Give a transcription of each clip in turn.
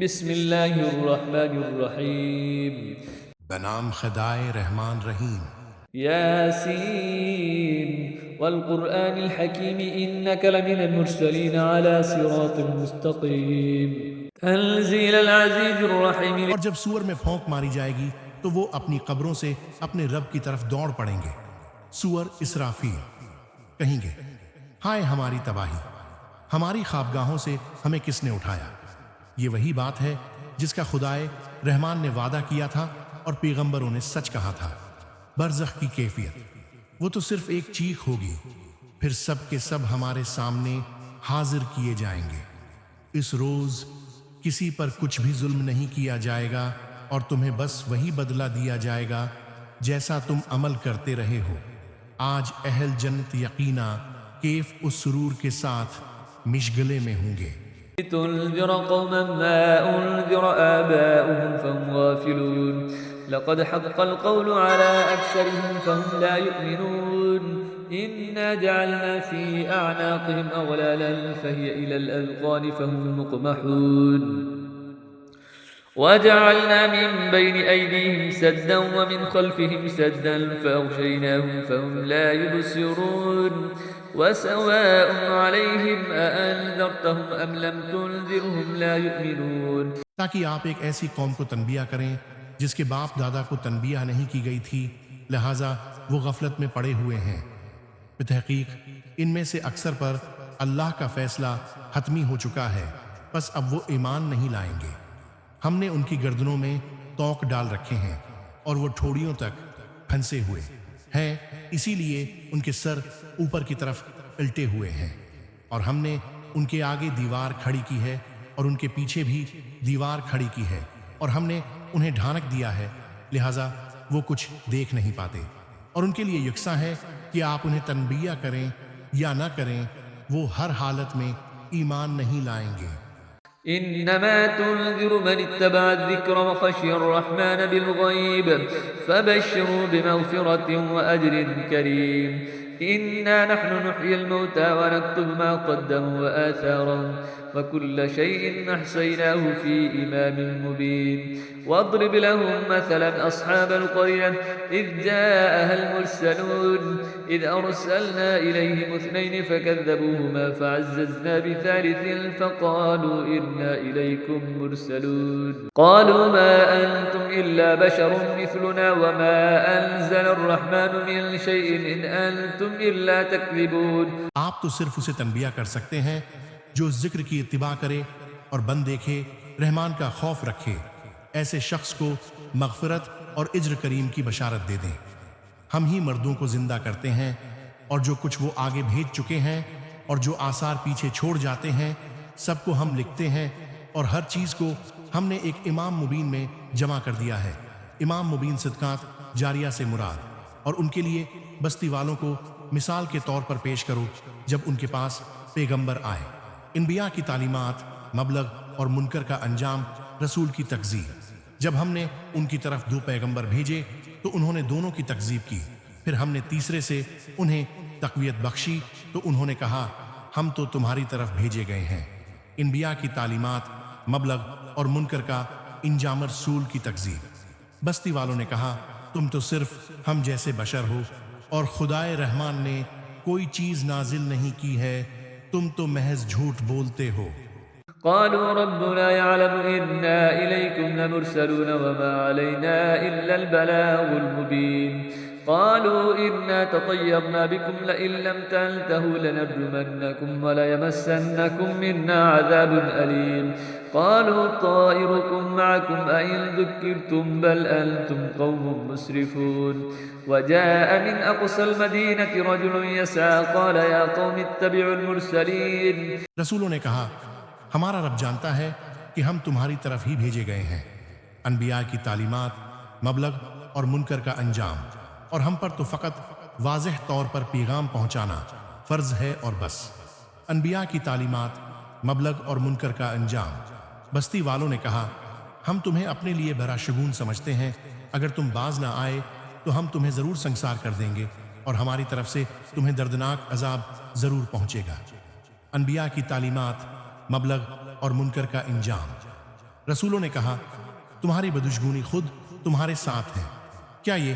بسم اللہ الرحمن الرحیم بنام خدائے رحمان رحیم۔ یاسین والقرآن الحکیم انک لمن المرسلین على صراط مستقیم تنزیل العزیز الرحیم۔ اور جب سور میں پھونک ماری جائے گی تو وہ اپنی قبروں سے اپنے رب کی طرف دوڑ پڑیں گے۔ سور اسرافیل کہیں گے، ہائے ہماری تباہی، ہماری خوابگاہوں سے ہمیں کس نے اٹھایا؟ یہ وہی بات ہے جس کا خدائے رحمان نے وعدہ کیا تھا اور پیغمبروں نے سچ کہا تھا۔ برزخ کی کیفیت، وہ تو صرف ایک چیخ ہوگی، پھر سب کے سب ہمارے سامنے حاضر کیے جائیں گے۔ اس روز کسی پر کچھ بھی ظلم نہیں کیا جائے گا اور تمہیں بس وہی بدلہ دیا جائے گا جیسا تم عمل کرتے رہے ہو۔ آج اہل جنت یقینا کیف اس سرور کے ساتھ مشغلے میں ہوں گے۔ لتنذر قوما ما انذر آباؤهم فهم غافلون لقد حق القول على أكثرهم فهم لا يؤمنون إنا جعلنا في أعناقهم أغلالا فهي إلى الأذقان فهم مقمحون وجعلنا من بين أيديهم سدا ومن خلفهم سدا فأغشيناهم فهم لا يبصرون وسواء عليهم أأنذرتهم أم لم تنذرهم لا يؤمنون۔ تاکہ آپ ایک ایسی قوم کو تنبیہ کریں جس کے باپ دادا کو تنبیہ نہیں کی گئی تھی، لہٰذا وہ غفلت میں پڑے ہوئے ہیں۔ بتحقیق ان میں سے اکثر پر اللہ کا فیصلہ حتمی ہو چکا ہے، پس اب وہ ایمان نہیں لائیں گے۔ ہم نے ان کی گردنوں میں توق ڈال رکھے ہیں اور وہ ٹھوڑیوں تک پھنسے ہوئے ہیں، اسی لیے ان کے سر اوپر کی طرف الٹے ہوئے ہیں، اور ہم نے ان کے آگے دیوار کھڑی کی ہے اور ان کے پیچھے بھی دیوار کھڑی کی ہے، اور ہم نے انہیں ڈھانک دیا ہے، لہٰذا وہ کچھ دیکھ نہیں پاتے، اور ان کے لیے یکساں ہے کہ آپ انہیں تنبیہ کریں یا نہ کریں، وہ ہر حالت میں ایمان نہیں لائیں گے۔ انما تنذر من اتبع الذكر وخشي الرحمن بالغيب فبشروا بمغفرة وأجر كريم إنا نحن نحيي الموتى ونكتب ما قدموا وآثارهم وكل شيء أحصيناه في إمام مبين واضرب لهم مثلا أصحاب القرية إذ جاءها المرسلون إذ أرسلنا إليهم اثنين فكذبوهما فعززنا بثالث فقالوا إنا إليكم مرسلون قالوا ما أنتم إلا بشر مثلنا وما أنزل الرحمن من شيء إن أنتم إلا تكذبون۔ آپ تو صرف اسے تنبیہ کر سکتے ہیں جو ذکر کی اتباع کرے اور بن دیکھے، رحمان کا خوف رکھے، ایسے شخص کو مغفرت اور اجر کریم کی بشارت دے دیں۔ ہم ہی مردوں کو زندہ کرتے ہیں، اور جو کچھ وہ آگے بھیج چکے ہیں اور جو آثار پیچھے چھوڑ جاتے ہیں سب کو ہم لکھتے ہیں، اور ہر چیز کو ہم نے ایک امام مبین میں جمع کر دیا ہے۔ امام مبین صدقات جاریہ سے مراد، اور ان کے لیے بستی والوں کو مثال کے طور پر پیش کرو جب ان کے پاس پیغمبر آئے۔ انبیاء کی تعلیمات، مبلغ اور منکر کا انجام، رسول کی تکذیب۔ جب ہم نے ان کی طرف دو پیغمبر بھیجے تو انہوں نے دونوں کی تکذیب کی، پھر ہم نے تیسرے سے انہیں تقویت بخشی تو انہوں نے کہا ہم تو تمہاری طرف بھیجے گئے ہیں۔ انبیاء کی تعلیمات، مبلغ اور منکر کا انجام، رسول کی تکذیب۔ بستی والوں نے کہا تم تو صرف ہم جیسے بشر ہو اور خدائے رحمان نے کوئی چیز نازل نہیں کی ہے، تم تو محض جھوٹ بولتے ہو۔ قالوا ربنا يعلم إنا إليكم لمرسلون وما علينا إلا البلاغ المبين قالوا إنا تطيرنا بكم لئن لم تنتهوا لنرجمنكم وليمسنكم منا عذاب أليم قالوا طائركم معكم أئن ذكرتم بل أنتم قوم مسرفون وجاء من أقصى المدينة رجل يسعى قال يا قوم اتبعوا المرسلين۔ رسولوں نے کہا ہمارا رب جانتا ہے کہ ہم تمہاری طرف ہی بھیجے گئے ہیں۔ انبیاء کی تعلیمات، مبلغ اور منکر کا انجام، اور ہم پر تو فقط واضح طور پر پیغام پہنچانا فرض ہے اور بس۔ انبیاء کی تعلیمات، مبلغ اور منکر کا انجام۔ بستی والوں نے کہا ہم تمہیں اپنے لیے بھرا شگون سمجھتے ہیں، اگر تم باز نہ آئے تو ہم تمہیں ضرور سنگسار کر دیں گے اور ہماری طرف سے تمہیں دردناک عذاب ضرور پہنچے گا۔ انبیاء کی تعلیمات، مبلغ اور منکر کا انجام۔ رسولوں نے کہا تمہاری بدشگونی خود تمہارے ساتھ ہے۔ کیا یہ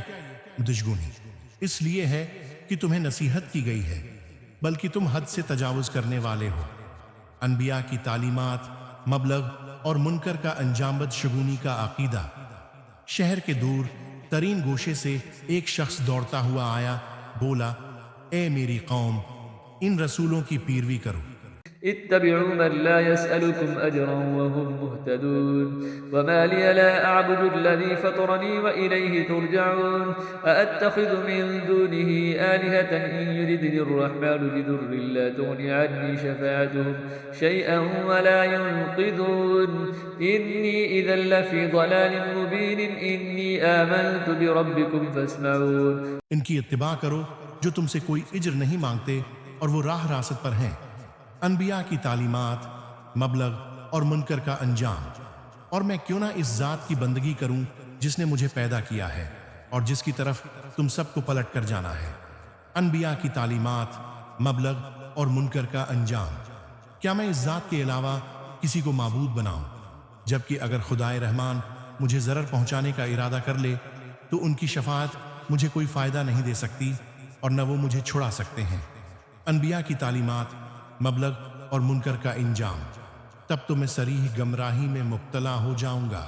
بدشگونی اس لیے ہے کہ تمہیں نصیحت کی گئی ہے، بلکہ تم حد سے تجاوز کرنے والے ہو۔ انبیاء کی تعلیمات، مبلغ اور منکر کا انجام بدشگونی کا عقیدہ۔ شہر کے دور ترین گوشے سے ایک شخص دوڑتا ہوا آیا، بولا اے میری قوم، ان رسولوں کی پیروی کرو۔ اتبعوا من لا يسألكم أجرا وهم مهتدون وما لي لا أعبد الذي فطرني وإليه ترجعون أأتخذ من دونه آلهة إن يردني الرحمن بضر لا تغني عني شفاعتهم شيئا ولا ينقذون إني إذا لفي ضلال مبين إني آمنت بربكم فاسمعون۔ ان کی اتباع کرو جو تم سے کوئی اجر نہیں مانگتے اور وہ راہ راست پر ہیں۔ انبیاء کی تعلیمات، مبلغ اور منکر کا انجام، اور میں کیوں نہ اس ذات کی بندگی کروں جس نے مجھے پیدا کیا ہے اور جس کی طرف تم سب کو پلٹ کر جانا ہے۔ انبیاء کی تعلیمات، مبلغ اور منکر کا انجام۔ کیا میں اس ذات کے علاوہ کسی کو معبود بناؤں؟ جبکہ اگر خدائے رحمان مجھے ضرر پہنچانے کا ارادہ کر لے تو ان کی شفاعت مجھے کوئی فائدہ نہیں دے سکتی اور نہ وہ مجھے چھڑا سکتے ہیں۔ انبیاء کی تعلیمات، مبلغ اور منکر کا انجام، تب تو میں صریح گمراہی میں مبتلا ہو جاؤں گا۔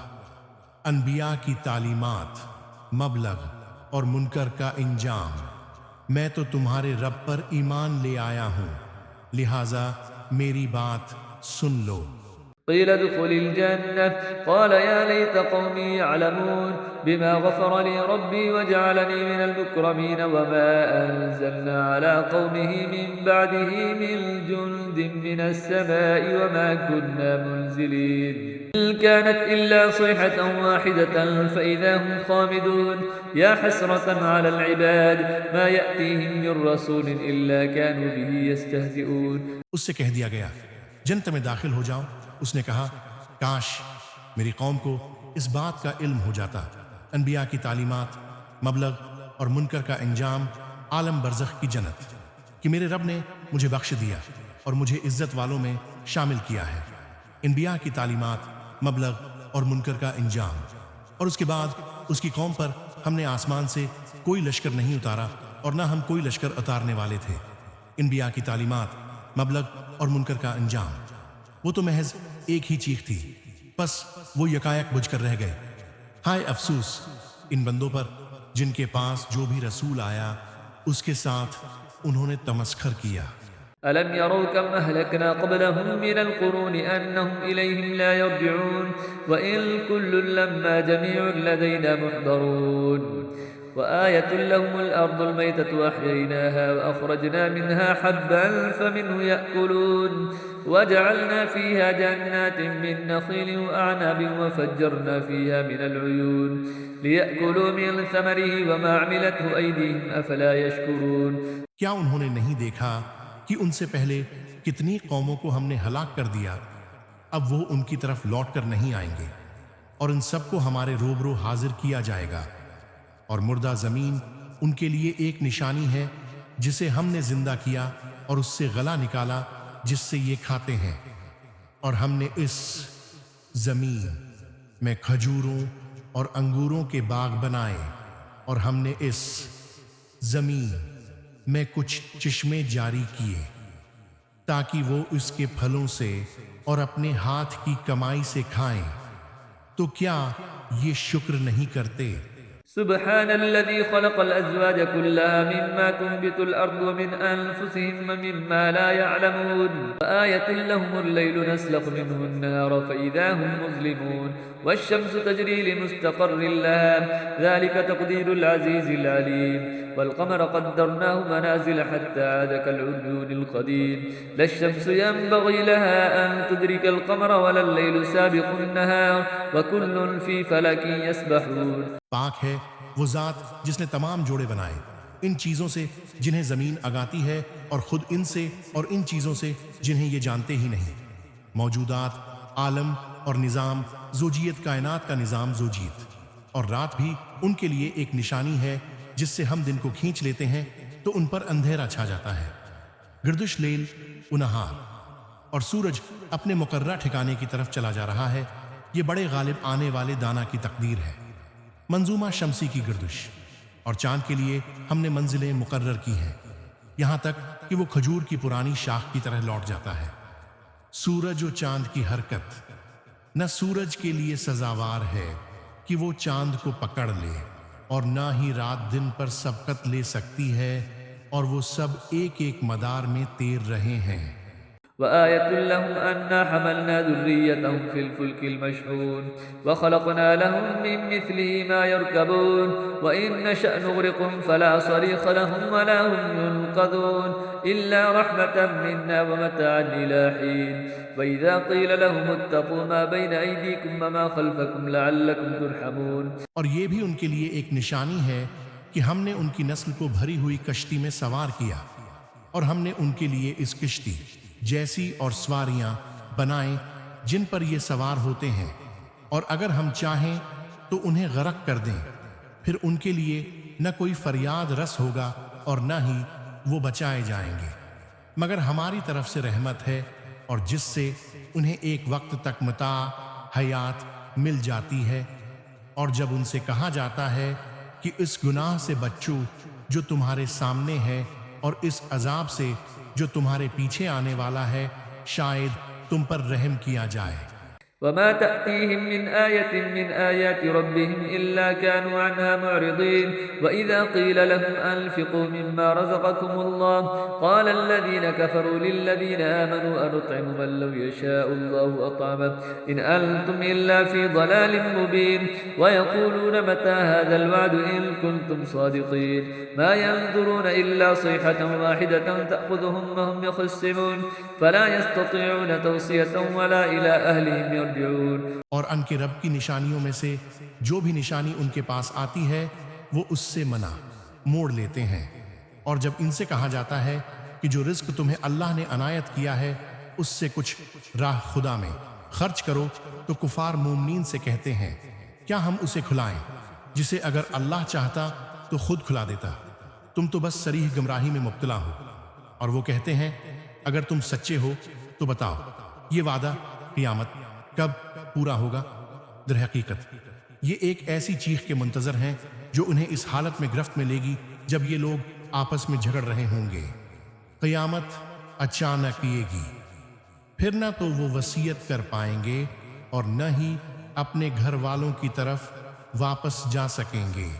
انبیاء کی تعلیمات، مبلغ اور منکر کا انجام۔ میں تو تمہارے رب پر ایمان لے آیا ہوں، لہٰذا میری بات سن لو۔ قيل ادخل الجنة قال يا ليت قومي يعلمون بما غفر لي ربي وجعلني من المكرمين وما أنزلنا على قومه من بعده من جند من السماء وما كنا منزلين إن كانت إلا صيحة واحدة فإذا هم خامدون يا حسرة على العباد ما يأتيهم من رسول إلا كانوا به يستهزئون۔ اس سے کہہ دیا گیا جنت میں داخل ہو جاؤ۔ اس نے کہا کاش میری قوم کو اس بات کا علم ہو جاتا۔ انبیاء کی تعلیمات، مبلغ اور منکر کا انجام، عالم برزخ کی جنت، کہ میرے رب نے مجھے بخش دیا اور مجھے عزت والوں میں شامل کیا ہے۔ انبیاء کی تعلیمات، مبلغ اور منکر کا انجام، اور اس کے بعد اس کی قوم پر ہم نے آسمان سے کوئی لشکر نہیں اتارا اور نہ ہم کوئی لشکر اتارنے والے تھے۔ انبیاء کی تعلیمات، مبلغ اور منکر کا انجام، وہ تو محض ایک ہی چیخ تھی، بس وہ یکایک بجھ کر رہ گئے۔ ہائے افسوس ان بندوں پر جن کے پاس جو بھی رسول آیا اس کے ساتھ انہوں نے تمسخر کیا۔ ألم يروا كم أهلكنا قبلهم من القرون أنهم إليهم لا يرجعون وإن كل لما جميع لدينا محضرون وآية لهم الأرض الميتة أحييناها وأخرجنا منها حبا فمنه يأكلون وجعلنا فيها جنات من نخيل وأعناب وفجرنا فيها من العيون ليأكلوا من ثمره وما عملته أيديهم أفلا يشكرون۔ کیا انہوں نے نہیں دیکھا کہ ان سے پہلے کتنی قوموں کو ہم نے ہلاک کر دیا، اب وہ ان کی طرف لوٹ کر نہیں آئیں گے، اور ان سب کو ہمارے روبرو حاضر کیا جائے گا، اور مردہ زمین ان کے لیے ایک نشانی ہے جسے ہم نے زندہ کیا اور اس سے غلہ نکالا جس سے یہ کھاتے ہیں، اور ہم نے اس زمین میں کھجوروں اور انگوروں کے باغ بنائے، اور ہم نے اس زمین میں کچھ چشمے جاری کیے تاکہ وہ اس کے پھلوں سے اور اپنے ہاتھ کی کمائی سے کھائیں، تو کیا یہ شکر نہیں کرتے؟ سبحان الذي خلق الأزواج كلها مما تنبت الأرض ومن أنفسهم ومما لا يعلمون وآية لهم الليل نسلخ منه النهار فإذا هم مظلمون والشمس تجري لمستقر لها ذلك تقدير العزيز العليم والقمر قدرناه منازل حتى عاد كالعرجون القديم لا الشمس ينبغي لها أن تدرك القمر ولا الليل سابق النهار وكل في فلك يسبحون۔ پاک ہے وہ ذات جس نے تمام جوڑے بنائے، ان چیزوں سے جنہیں زمین اگاتی ہے اور خود ان سے اور ان چیزوں سے جنہیں یہ جانتے ہی نہیں۔ موجودات، عالم اور نظام زوجیت، کائنات کا نظام زوجیت، اور رات بھی ان کے لیے ایک نشانی ہے جس سے ہم دن کو کھینچ لیتے ہیں تو ان پر اندھیرا چھا جاتا ہے۔ گردش لیل و نہار، اور سورج اپنے مقررہ ٹھکانے کی طرف چلا جا رہا ہے، یہ بڑے غالب آنے والے دانا کی تقدیر ہے۔ منظومہ شمسی کی گردش، اور چاند کے لیے ہم نے منزلیں مقرر کی ہیں، یہاں تک کہ وہ کھجور کی پرانی شاخ کی طرح لوٹ جاتا ہے۔ سورج و چاند کی حرکت، نہ سورج کے لیے سزاوار ہے کہ وہ چاند کو پکڑ لے، اور نہ ہی رات دن پر سبقت لے سکتی ہے، اور وہ سب ایک ایک مدار میں تیر رہے ہیں۔ وآية لهم أنا حملنا ذريتهم في الفلك المشحون وخلقنا لهم من مثله ما يركبون وإن نشأ نغرقهم فلا صريخ لهم ولا هم ينقذون إلا رحمة منا ومتاعا إلى حين وإذا قيل لهم اتقوا ما بين أيديكم وما خلفكم لعلكم ترحمون۔ اور یہ بھی ان کے لیے ایک نشانی ہے کہ ہم نے ان کی نسل کو بھری ہوئی کشتی میں سوار کیا، اور ہم نے ان کے لیے اس کشتی جیسی اور سواریاں بنائیں جن پر یہ سوار ہوتے ہیں، اور اگر ہم چاہیں تو انہیں غرق کر دیں، پھر ان کے لیے نہ کوئی فریاد رس ہوگا اور نہ ہی وہ بچائے جائیں گے، مگر ہماری طرف سے رحمت ہے، اور جس سے انہیں ایک وقت تک متاع حیات مل جاتی ہے۔ اور جب ان سے کہا جاتا ہے کہ اس گناہ سے بچو جو تمہارے سامنے ہے، اور اس عذاب سے جو تمہارے پیچھے آنے والا ہے، شاید تم پر رحم کیا جائے۔ وما تأتيهم من آية من آيات ربهم إلا كانوا عنها معرضين وإذا قيل لهم أنفقوا مما رزقكم الله قال الذين كفروا للذين آمنوا أنطعم من لو يشاء الله أطعمه إن أنتم إلا في ضلال مبين ويقولون متى هذا الوعد إن كنتم صادقين ما ينظرون إلا صيحة واحدة تأخذهم وهم يخصمون فلا يستطيعون توصية ولا إلى أهلهم يرجعون۔ اور ان کے رب کی نشانیوں میں سے جو بھی نشانی ان کے پاس آتی ہے وہ اس سے منع موڑ لیتے ہیں، اور جب ان سے کہا جاتا ہے کہ جو رزق تمہیں اللہ نے عنایت کیا ہے اس سے کچھ راہ خدا میں خرچ کرو، تو کفار مومنین سے کہتے ہیں کیا ہم اسے کھلائیں جسے اگر اللہ چاہتا تو خود کھلا دیتا، تم تو بس صریح گمراہی میں مبتلا ہو۔ اور وہ کہتے ہیں اگر تم سچے ہو تو بتاؤ یہ وعدہ قیامت کب پورا ہوگا؟ در حقیقت یہ ایک ایسی چیخ کے منتظر ہیں جو انہیں اس حالت میں گرفت میں لے گی جب یہ لوگ آپس میں جھگڑ رہے ہوں گے۔ قیامت اچانک آئے گی، پھر نہ تو وہ وصیت کر پائیں گے اور نہ ہی اپنے گھر والوں کی طرف واپس جا سکیں گے۔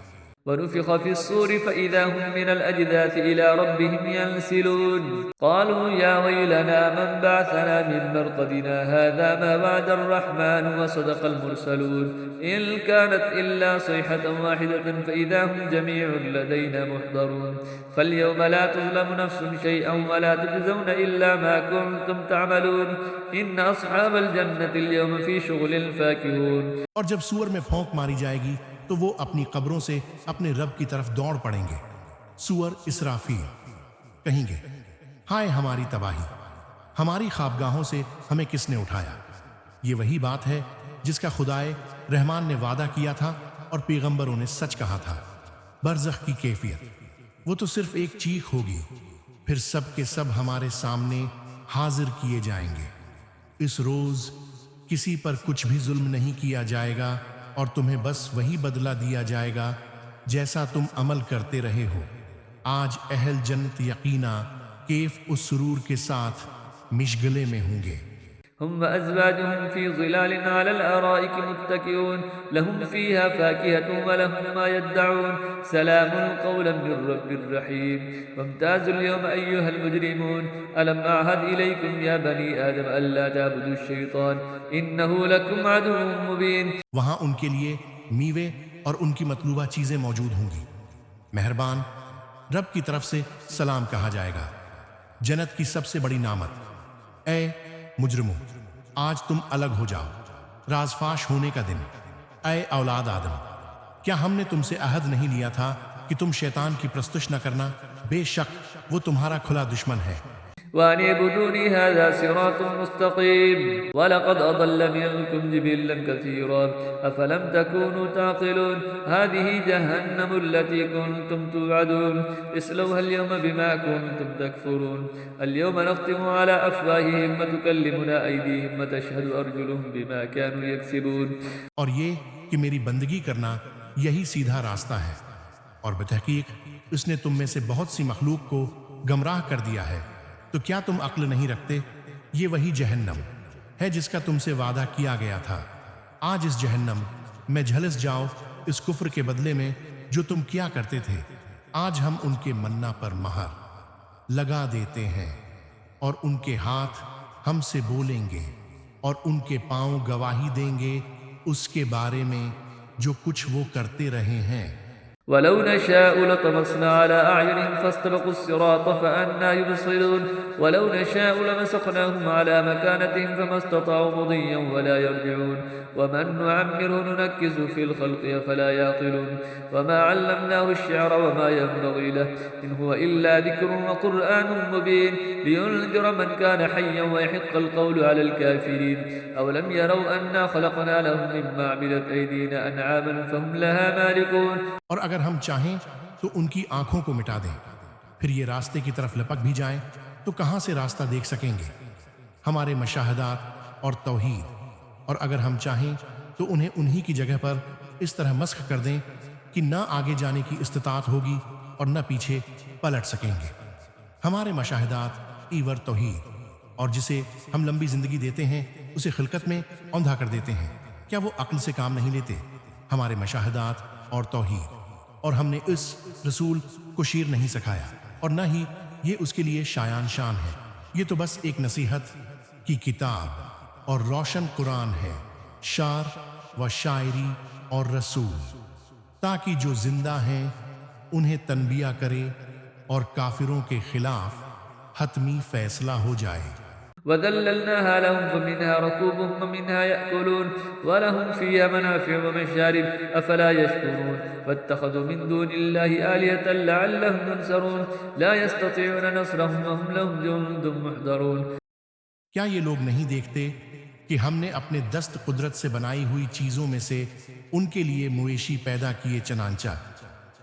ونفخ في الصور فإذا هم من الأجداث إلى ربهم ينسلون قالوا يا ويلنا من بعثنا من مرقدنا هذا ما وعد الرحمن وصدق المرسلون إن كانت إلا صيحة واحدة فإذا هم جميع لدينا محضرون فاليوم لا تظلم نفس شيئا ولا تجزون إلا ما كنتم تعملون إن أصحاب الجنة اليوم في شغل فاكهون۔ اور جب سور میں پھونک ماری جائے گی تو وہ اپنی قبروں سے اپنے رب کی طرف دوڑ پڑیں گے۔ سور اسرافیل کہیں گے ہائے ہماری تباہی، ہماری خوابگاہوں سے ہمیں کس نے اٹھایا۔ یہ وہی بات ہے جس کا خدائے رحمان نے وعدہ کیا تھا اور پیغمبروں نے سچ کہا تھا۔ برزخ کی کیفیت، وہ تو صرف ایک چیخ ہوگی، پھر سب کے سب ہمارے سامنے حاضر کیے جائیں گے۔ اس روز کسی پر کچھ بھی ظلم نہیں کیا جائے گا، اور تمہیں بس وہی بدلہ دیا جائے گا جیسا تم عمل کرتے رہے ہو۔ آج اہل جنت یقینا کیف اس سرور کے ساتھ مشغلے میں ہوں گے۔ هم وأزواجهم في ظلال على الأرائك متكئون لهم فيها فاكهة ولهم ما يدعون سلام قولا من رب رحيم وامتازوا اليوم أيها المجرمون ألم أعهد إليكم يا بني آدم ألا تعبدوا الشيطان إنه لكم عدو مبين۔ وہاں ان کے لیے میوے اور ان کی مطلوبہ چیزیں موجود ہوں گی، مہربان رب کی طرف سے سلام کہا جائے گا۔ جنت کی سب سے بڑی نعمت، اے مجرموں آج تم الگ ہو جاؤ، راز فاش ہونے کا دن۔ اے اولاد آدم، کیا ہم نے تم سے عہد نہیں لیا تھا کہ تم شیطان کی پرستش نہ کرنا؟ بے شک وہ تمہارا کھلا دشمن ہے۔ وأن اعبدوني هذا صراط مستقيم ولقد أضل منكم جبلا كثيرا أفلم تكونوا تعقلون هذه جهنم التي كنتم توعدون اصلوها اليوم بما كنتم تكفرون اليوم نختم على أفواههم وتكلمنا أيديهم وتشهد أرجلهم بما كانوا يكسبون. اور یہ کہ میری بندگی کرنا یہی سیدھا راستہ ہے، اور بتحقیق اس نے تم میں سے بہت سی مخلوق کو گمراہ کر دیا ہے، تو کیا تم عقل نہیں رکھتے؟ یہ وہی جہنم ہے جس کا تم سے وعدہ کیا گیا تھا۔ آج اس جہنم میں جھلس جاؤ اس کفر کے بدلے میں جو تم کیا کرتے تھے۔ آج ہم ان کے منہ پر مہر لگا دیتے ہیں، اور ان کے ہاتھ ہم سے بولیں گے، اور ان کے پاؤں گواہی دیں گے اس کے بارے میں جو کچھ وہ کرتے رہے ہیں۔ ولو نشاء لطمسنا على أعينهم فاستبقوا الصراط فأنى يبصرون ولو نشاء لمسخناهم على مكانتهم فما استطاعوا مضيا ولا يرجعون ومن نعمره ننكزه في الخلق أفلا يعقلون وما علمناه الشعر وما ينبغي له إن هو إلا ذكر وقرآن مبين لينذر من كان حيا ويحق القول على الكافرين أولم يروا أنا خلقنا لهم مما عملت أيدينا أنعاما فهم لها مالكون. اور اگر ہم چاہیں تو ان کی آنکھوں کو مٹا دیں، پھر یہ راستے کی طرف لپک بھی جائیں تو کہاں سے راستہ دیکھ سکیں گے؟ ہمارے مشاہدات اور توحید. اور اگر ہم چاہیں تو انہیں انہی کی جگہ پر اس طرح مسخ کر دیں کہ نہ آگے جانے کی استطاعت ہوگی اور نہ پیچھے پلٹ سکیں گے. ہمارے مشاہدات ایور توحید، اور جسے ہم لمبی زندگی دیتے ہیں اسے خلقت میں اوندھا کر دیتے ہیں. کیا وہ عقل سے کام نہیں لیتے؟ ہمارے مشاہدات اور توحید، اور ہم نے اس رسول کو شیر نہیں سکھایا اور نہ ہی یہ اس کے لیے شایان شان ہے. یہ تو بس ایک نصیحت کی کتاب اور روشن قرآن ہے، شعر و شاعری اور رسول، تاکہ جو زندہ ہیں انہیں تنبیہ کرے اور کافروں کے خلاف حتمی فیصلہ ہو جائے. وذللناها لهم فمنها ركوبهم ومنها يأكلون ولهم فيها منافع ومشارب أفلا يشكرون واتخذوا من دون الله آلهة لعلهم ينصرون لا يستطيعون نصرهم وهم لهم جند محضرون. کیا یہ لوگ نہیں دیکھتے کہ ہم نے اپنے دست قدرت سے بنائی ہوئی چیزوں میں سے ان کے لیے مویشی پیدا کیے، چنانچہ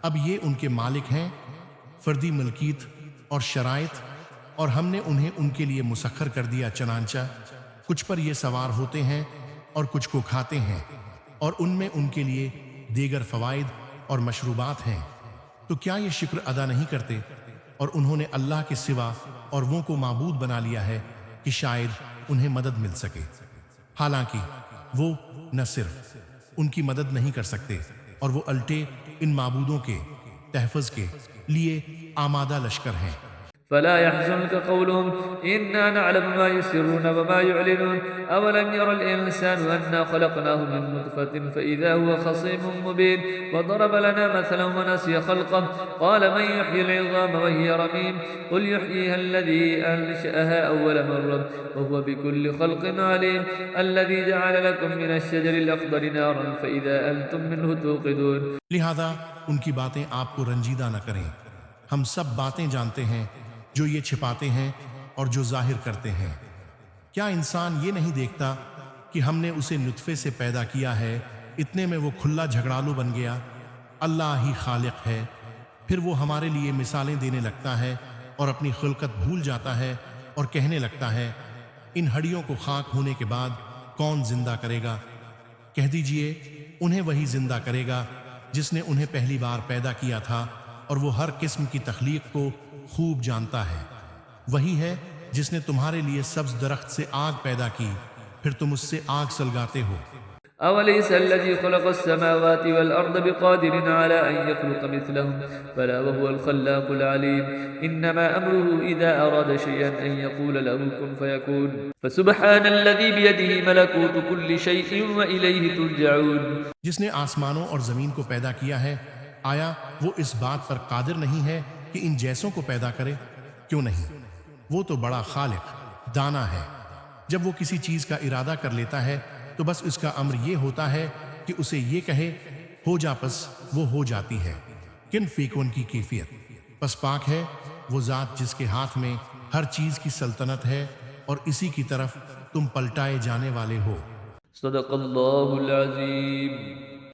اب یہ ان کے مالک ہیں، فردی ملکیت اور شرائط، اور ہم نے انہیں ان کے لیے مسخر کر دیا، چنانچہ کچھ پر یہ سوار ہوتے ہیں اور کچھ کو کھاتے ہیں، اور ان میں ان کے لیے دیگر فوائد اور مشروبات ہیں. تو کیا یہ شکر ادا نہیں کرتے؟ اور انہوں نے اللہ کے سوا اور وہ کو معبود بنا لیا ہے کہ شاید انہیں مدد مل سکے، حالانکہ وہ نہ صرف ان کی مدد نہیں کر سکتے، اور وہ الٹے ان معبودوں کے تحفظ کے لیے آمادہ لشکر ہیں. فلا يحزنك قولهم إنا نعلم ما يسرون وما يعلنون أولم ير الإنسان أنا خلقناه من نطفة فإذا هو خصيم مبين وضرب لنا مثلا ونسي خلقه قال من يحيي العظام وهي رميم قل يحييها الذي أنشأها أول مرة وهو بكل خلق عليم الذي جعل لكم من الشجر الأخضر نارا فإذا أنتم منه توقدون. لہذا ان کی باتیں آپ کو رنجیدہ نہ کریں، ہم سب باتیں جانتے ہیں جو یہ چھپاتے ہیں اور جو ظاہر کرتے ہیں. کیا انسان یہ نہیں دیکھتا کہ ہم نے اسے نطفے سے پیدا کیا ہے، اتنے میں وہ کھلا جھگڑالو بن گیا؟ اللہ ہی خالق ہے. پھر وہ ہمارے لیے مثالیں دینے لگتا ہے اور اپنی خلقت بھول جاتا ہے اور کہنے لگتا ہے ان ہڈیوں کو خاک ہونے کے بعد کون زندہ کرے گا؟ کہہ دیجئے انہیں وہی زندہ کرے گا جس نے انہیں پہلی بار پیدا کیا تھا، اور وہ ہر قسم کی تخلیق کو خوب جانتا ہے. وہی ہے جس نے تمہارے لیے سبز درخت سے آگ پیدا کی، پھر تم اس سے آگ سلگاتے ہو. أوليس الذي خلق السماوات والأرض بقادر على أن يخلق مثلهم بلى وهو الخلاق العليم إنما أمره إذا أراد شيئا أن يقول له كن فيكون فسبحان الذي بيده ملكوت كل شيء وإليه ترجعون. جس نے آسمانوں اور زمین کو پیدا کیا ہے، آیا وہ اس بات پر قادر نہیں ہے کہ ان جیسوں کو پیدا کرے؟ کیوں نہیں، وہ تو بڑا خالق دانا ہے. جب وہ کسی چیز کا ارادہ کر لیتا ہے تو بس اس کا امر یہ ہوتا ہے کہ اسے یہ کہے ہو جا، پس وہ ہو جاتی ہے. کن فیکون کی کیفیت، پس پاک ہے وہ ذات جس کے ہاتھ میں ہر چیز کی سلطنت ہے اور اسی کی طرف تم پلٹائے جانے والے ہو۔ صدق اللہ العظیم۔